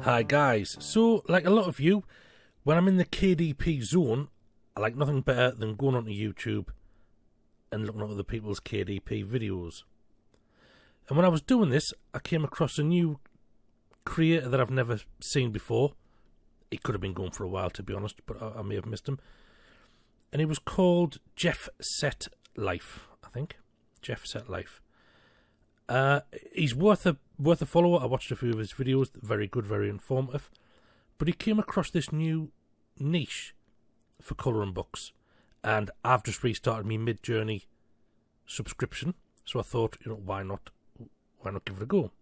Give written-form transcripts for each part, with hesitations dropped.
Hi guys, so like a lot of you, when I'm in the KDP zone, I like nothing better than going onto YouTube and looking at other people's KDP videos. And when I was doing this, I came across a new creator that I've never seen before. He could have been going for a while, to be honest, but I may have missed him. And he was called Jeff Set Life, I think. Jeff Set Life. He's worth a follow. I watched a few of his videos. Very good, very informative. But he came across this new niche for colouring books, and I've just restarted my Midjourney subscription. So I thought, why not give it a go?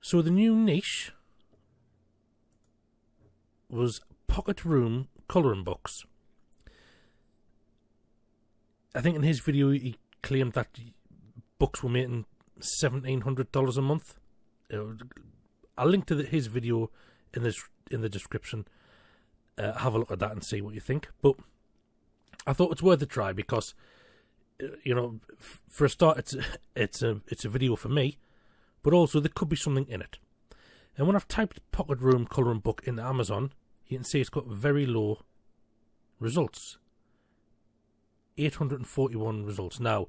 So the new niche was pocket room colouring books. I think in his video he claimed that books were making $1,700 a month. I'll link to his video in the description. Have a look at that and see what you think. But I thought it's worth a try because, for a start, it's a video for me, but also there could be something in it. And when I've typed pocket room colouring book into Amazon, you can see it's got very low results. 841 results. Now,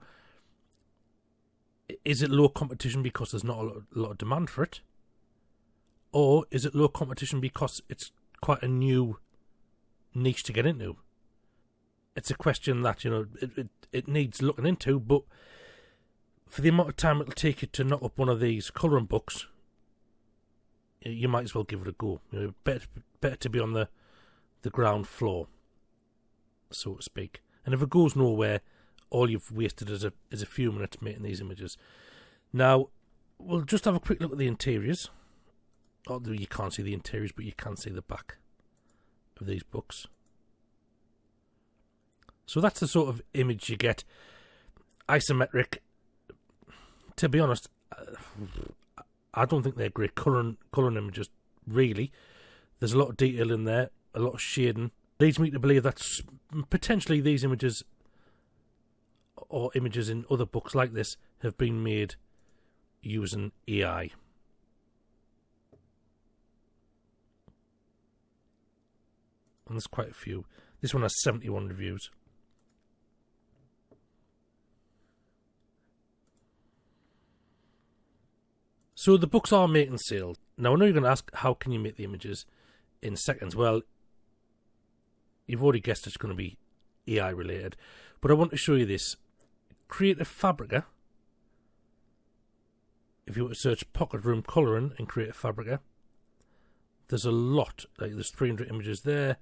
is it low competition because there's not a lot of demand for it? Or is it low competition because it's quite a new niche to get into? It's a question that, it needs looking into, but for the amount of time it'll take you to knock up one of these colouring books, you might as well give it a go. Better to be on the ground floor, so to speak. And if it goes nowhere, all you've wasted is a few minutes making these images. Now, we'll just have a quick look at the interiors. Although you can't see the interiors, but you can see the back of these books. So that's the sort of image you get. Isometric. To be honest, I don't think they're great colouring images, really. There's a lot of detail in there, a lot of shading. Leads me to believe that potentially these images or images in other books like this have been made using AI. And there's quite a few. This one has 71 reviews. So the books are making sales. Now I know you're going to ask, how can you make the images in seconds? Well, you've already guessed it's going to be AI related. But I want to show you this. Creative Fabrica. If you were to search pocket room colouring in Creative Fabrica, there's a lot. Like there's 300 images there.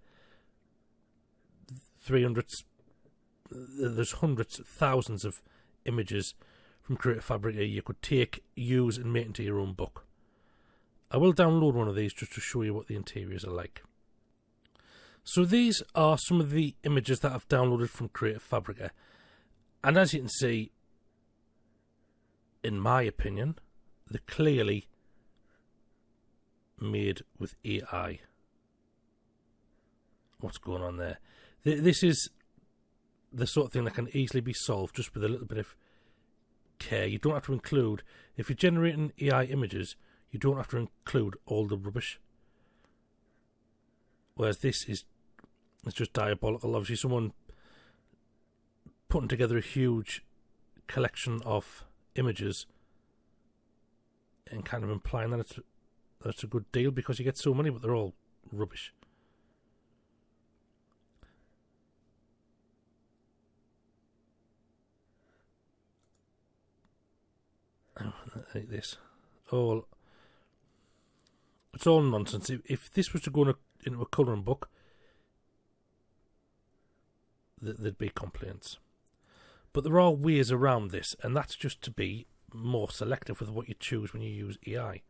300. There's hundreds, thousands of images from Creative Fabrica you could take, use, and make into your own book. I will download one of these just to show you what the interiors are like. So these are some of the images that I've downloaded from Creative Fabrica. And as you can see, in my opinion, they're clearly made with AI. What's going on there? This is the sort of thing that can easily be solved just with a little bit of care. You don't have to include, if you're generating AI images, you don't have to include all the rubbish. Whereas this is, it's just diabolical. Obviously someone putting together a huge collection of images and kind of implying that it's a good deal because you get so many, but they're all rubbish. Like this. It's all nonsense. If this was to go into a colouring book, there'd be complaints. But there are ways around this, and that's just to be more selective with what you choose when you use AI.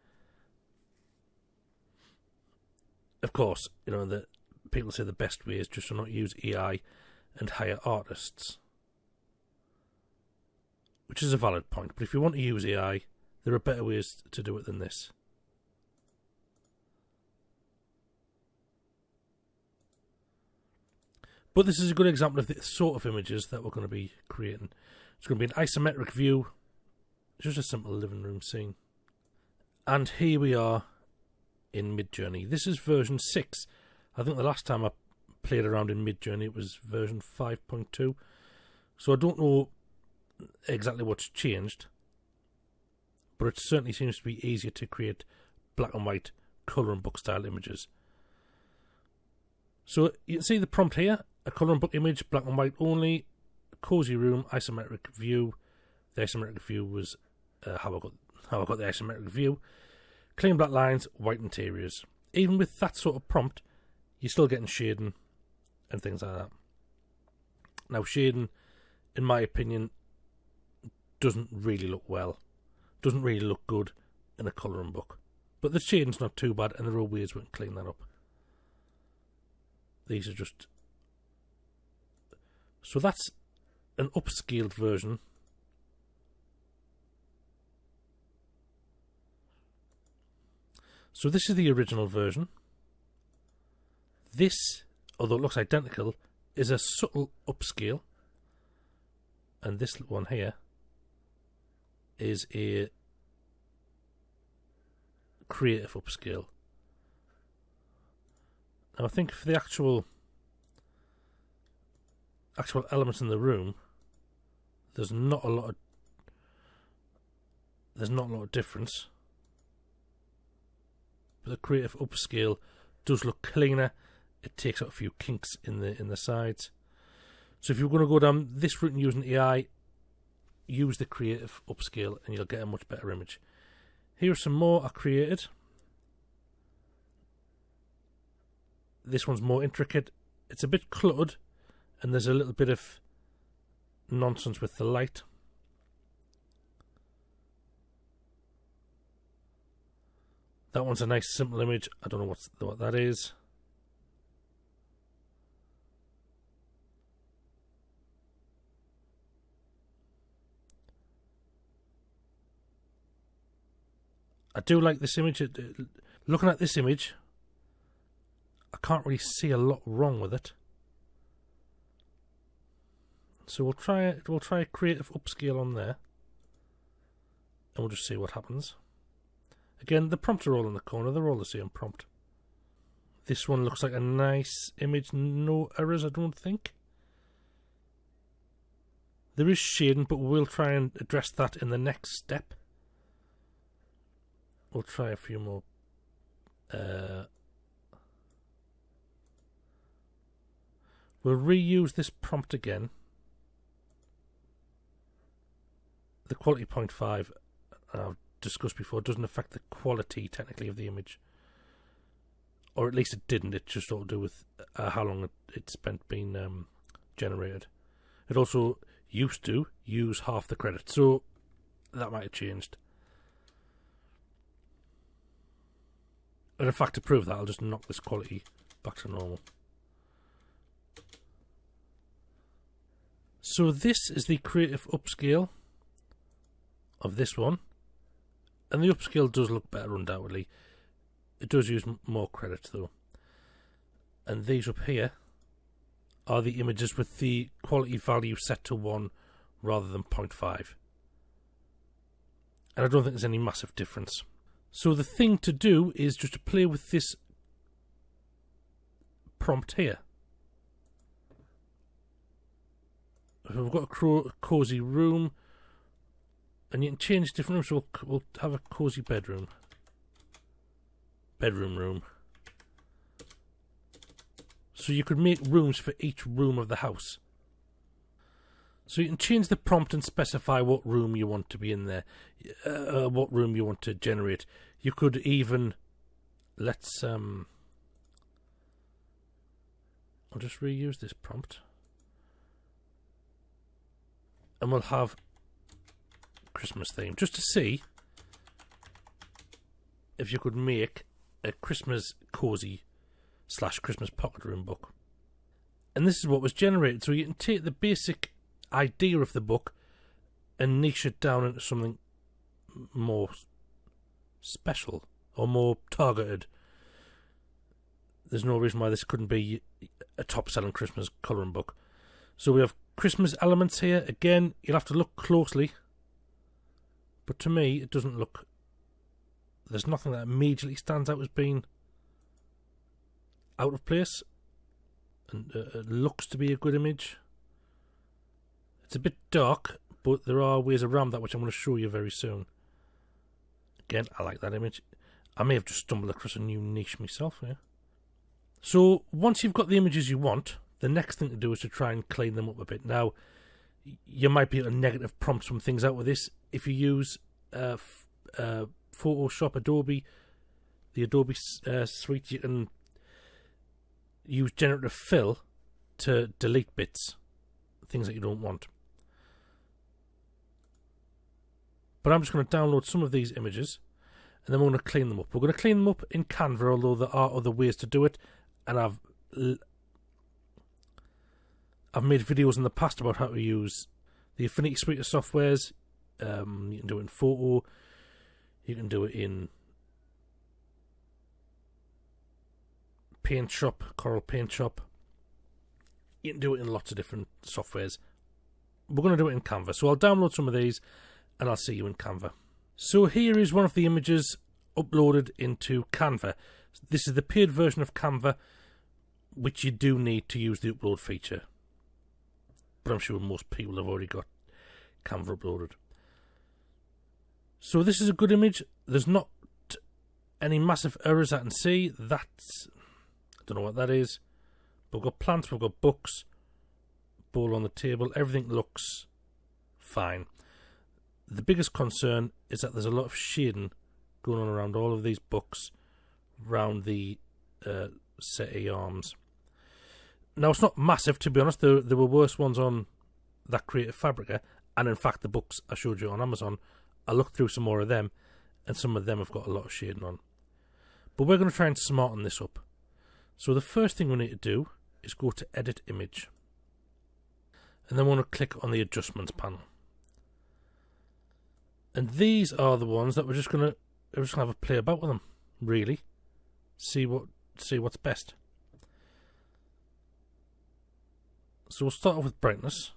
Of course, the people say the best way is just to not use AI and hire artists, which is a valid point. But if you want to use AI, there are better ways to do it than this. But this is a good example of the sort of images that we're going to be creating. It's going to be an isometric view, just a simple living room scene. And here we are in Midjourney. This is version 6. I think the last time I played around in Midjourney it was version 5.2. So I don't know exactly what's changed, but it certainly seems to be easier to create black and white colouring book style images. So you can see the prompt here: a colouring book image, black and white only, cozy room, isometric view. The isometric view was how I got the isometric view. Clean black lines, white interiors. Even with that sort of prompt, you're still getting shading and things like that. Now, shading, in my opinion, doesn't really look well. Doesn't really look good in a colouring book. But the shading's not too bad, and there are ways we can clean that up. These are just... So that's an upscaled version. So this is the original version. This, although it looks identical, is a subtle upscale. And this one here is a creative upscale. Now I think for the actual elements in the room, there's not a lot of difference. But the creative upscale does look cleaner. It takes out a few kinks in the sides. So if you're going to go down this route and using AI, use the creative upscale and you'll get a much better image. Here are some more I created. This one's more intricate. It's a bit cluttered and there's a little bit of nonsense with the light. That one's a nice simple image. I don't know what that is. I do like this image. Looking at this image, I can't really see a lot wrong with it. So we'll try a creative upscale on there, and we'll just see what happens. Again, the prompts are all in the corner. They're all the same prompt. This one looks like a nice image. No errors, I don't think. There is shading, but we'll try and address that in the next step. We'll try a few more. We'll reuse this prompt again. The quality 0.5, I've discussed before, doesn't affect the quality technically of the image. Or at least it didn't. It just all to do with how long it spent being generated. It also used to use half the credit, so that might have changed. And in fact, to prove that, I'll just knock this quality back to normal. So this is the creative upscale of this one. And the upscale does look better, undoubtedly. It does use more credits, though. And these up here are the images with the quality value set to 1 rather than 0.5. And I don't think there's any massive difference. So the thing to do is just to play with this prompt here. So we've got a cozy room, and you can change different rooms. So we'll have a cozy bedroom. Bedroom room. So you could make rooms for each room of the house. So you can change the prompt and specify what room you want to be in there, what room you want to generate. You could even, I'll just reuse this prompt. And we'll have Christmas theme, just to see if you could make a Christmas cozy / Christmas pocket room book. And this is what was generated. So you can take the basic idea of the book and niche it down into something more special or more targeted. There's no reason why this couldn't be a top-selling Christmas colouring book. So we have Christmas elements here. Again, you'll have to look closely, but to me it doesn't look There's nothing that immediately stands out as being out of place, and it looks to be a good image. It's a bit dark, but there are ways around that which I'm going to show you very soon. Again, I like that image. I may have just stumbled across a new niche myself here. So once you've got the images you want, the next thing to do is to try and clean them up a bit. Now, you might be able to negative prompt some things out with this. If you use Photoshop, Adobe, the Adobe suite, you can use generative fill to delete bits, things that you don't want. But I'm just going to download some of these images, and then we're going to clean them up. We're going to clean them up in Canva, although there are other ways to do it, and I've made videos in the past about how to use the Affinity suite of softwares. You can do it in Photo, you can do it in Paint Shop, Coral Paint Shop. You can do it in lots of different softwares. We're going to do it in Canva, so I'll download some of these and I'll see you in Canva. So here is one of the images uploaded into Canva. This is the paid version of Canva, which you do need to use the upload feature. But I'm sure most people have already got Canva uploaded. So this is a good image. There's not any massive errors I can see. That's, I don't know what that is. We've got plants, we've got books, bowl on the table. Everything looks fine. The biggest concern is that there's a lot of shading going on around all of these books, around the settee arms. Now, it's not massive, to be honest. There were worse ones on that Creative Fabrica, and in fact, the books I showed you on Amazon, I looked through some more of them, and some of them have got a lot of shading on. But we're going to try and smarten this up. So the first thing we need to do is go to Edit Image, and then we want to click on the Adjustments panel. And these are the ones that we're just going to have a play about with them, really. See what's best. So we'll start off with brightness.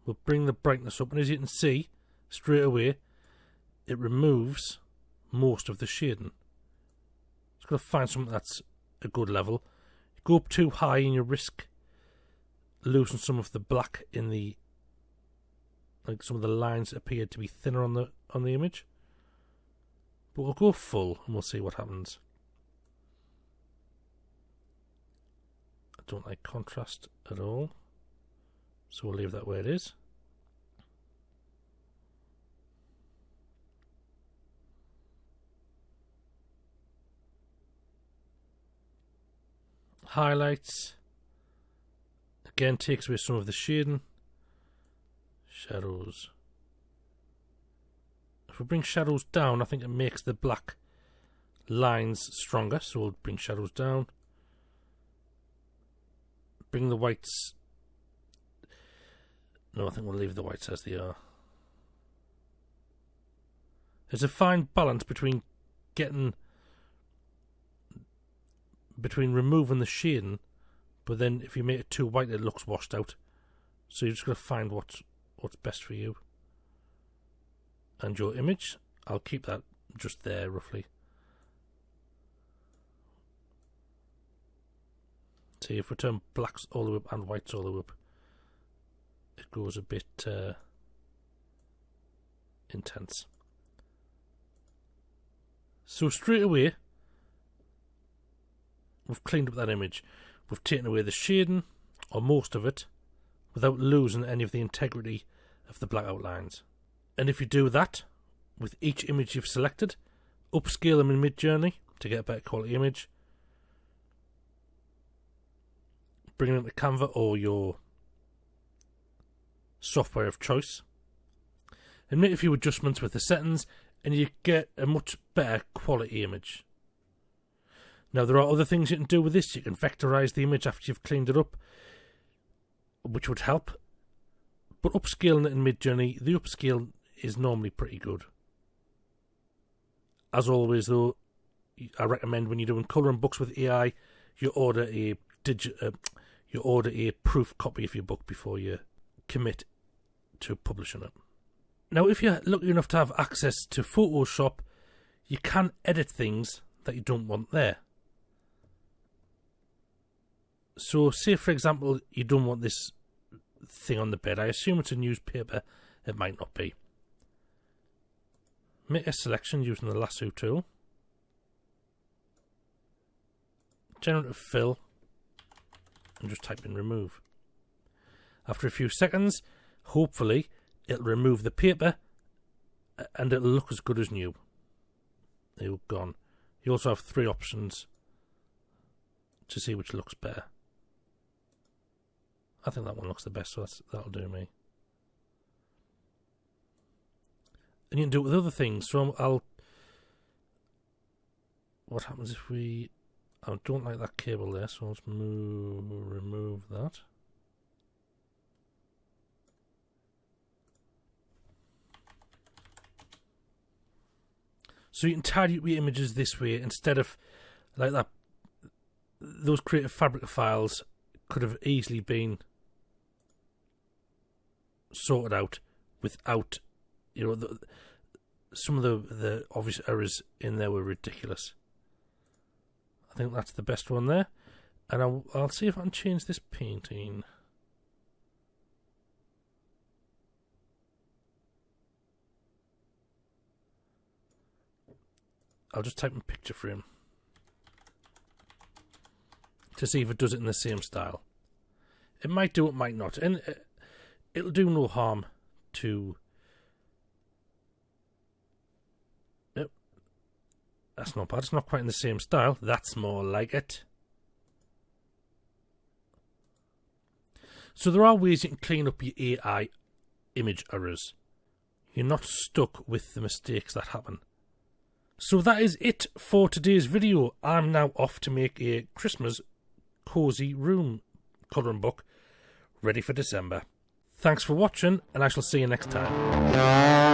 We'll bring the brightness up, and as you can see, straight away, it removes most of the shading. It's got to find something that's a good level. You go up too high and you risk losing some of the black in the, like some of the lines appear to be thinner on the image. But we'll go full and we'll see what happens. I don't like contrast at all, so we'll leave that where it is. Highlights, again, takes away some of the shading. Shadows. If we bring shadows down, I think it makes the black lines stronger, so we'll bring shadows down. Bring the whites. No, I think we'll leave the whites as they are. There's a fine balance between removing the shading, but then if you make it too white, it looks washed out. So you've just got to find what's best for you and your image. I'll keep that just there roughly. See, if we turn blacks all the way up and whites all the way up, it goes a bit intense. So straight away, we've cleaned up that image. We've taken away the shading, or most of it, without losing any of the integrity of the black outlines. And if you do that with each image you've selected, upscale them in Midjourney to get a better quality image, bring them to Canva or your software of choice, and make a few adjustments with the settings, and you get a much better quality image. Now, there are other things you can do with this. You can vectorize the image after you've cleaned it up, which would help. But upscaling it in Midjourney, the upscale is normally pretty good. As always, though, I recommend when you're doing colouring books with AI, you order a proof copy of your book before you commit to publishing it. Now, if you're lucky enough to have access to Photoshop, you can edit things that you don't want there. So say for example you don't want this thing on the bed. I assume it's a newspaper. It might not be. Make a selection using the lasso tool. Generative fill. And just type in remove. After a few seconds, hopefully it'll remove the paper and it'll look as good as new. They're gone. You also have 3 options to see which looks better. I think that one looks the best, so that'll do me. And you can do it with other things. So what happens if we... I don't like that cable there, so let's remove that. So you can tidy up your images this way instead of like that. Those Creative Fabric files could have easily been sorted out without, you know, some of the obvious errors in there were ridiculous. I think that's the best one there, and I'll see if I can change this painting. I'll just type in picture frame to see if it does it in the same style. It might do, it might not, and it'll do no harm to... Yep, that's not bad. It's not quite in the same style. That's more like it. So there are ways you can clean up your AI image errors. You're not stuck with the mistakes that happen. So that is it for today's video. I'm now off to make a Christmas cozy room colouring book ready for December. Thanks for watching, and I shall see you next time.